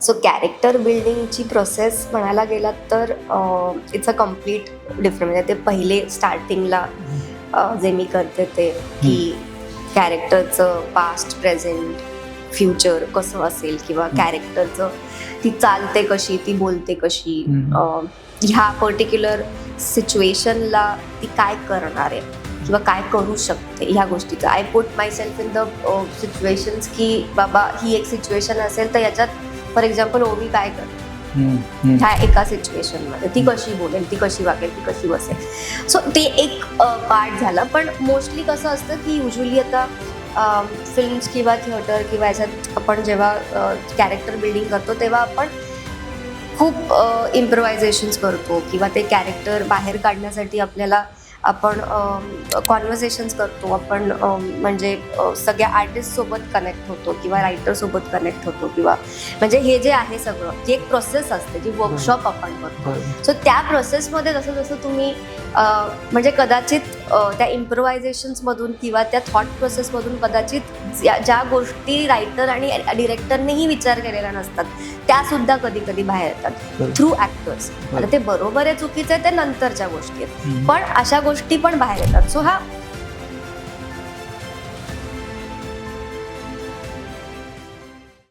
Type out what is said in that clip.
So character बिल्डिंगची process म्हणायला गेलात तर इट्स अ कम्प्लीट डिफरंट. म्हणजे ते पहिले स्टार्टिंगला जे मी करते ते की कॅरेक्टरचं पास्ट प्रेझेंट फ्युचर कसं असेल किंवा कॅरेक्टरचं ती चालते कशी, ती बोलते कशी, ह्या पर्टिक्युलर सिच्युएशनला ती काय करणार आहे किंवा काय करू शकते ह्या गोष्टीचं. I put my self in the situations की बाबा ही एक सिच्युएशन असेल तर याच्यात फॉर एक्झाम्पल ओवी काय करते ह्या एका सिच्युएशनमध्ये, ती कशी बोलेल, ती कशी वागेल, ती कशी बसेल. सो ते एक पार्ट झालं. पण मोस्टली कसं असतं की युजली आता फिल्म्स किंवा थिएटर किंवा याच्यात आपण जेव्हा कॅरेक्टर बिल्डिंग करतो तेव्हा आपण खूप इम्प्रोव्हायझेशन्स करतो किंवा ते कॅरेक्टर बाहेर काढण्यासाठी आपल्याला आपण कॉन्व्हर्सेशन्स करतो. आपण म्हणजे सगळ्या आर्टिस्टसोबत कनेक्ट होतो किंवा रायटरसोबत कनेक्ट होतो किंवा म्हणजे हे जे आहे सगळं ही एक प्रोसेस असते जी वर्कशॉप आपण करतो. सो त्या प्रोसेसमध्ये जसं जसं तुम्ही म्हणजे कदाचित त्या इम्प्रोव्हायझेशन्समधून किंवा त्या थॉट प्रोसेसमधून कदाचित ज्या गोष्टी रायटर आणि डिरेक्टरनेही विचार केलेल्या नसतात त्यासुद्धा कधी कधी बाहेर येतात थ्रू ॲक्टर्स. आता ते बरोबर आहे चुकीचं आहे ते नंतरच्या गोष्टी आहेत, पण अशा गोष्टी पण बाहेर येतात. सो हा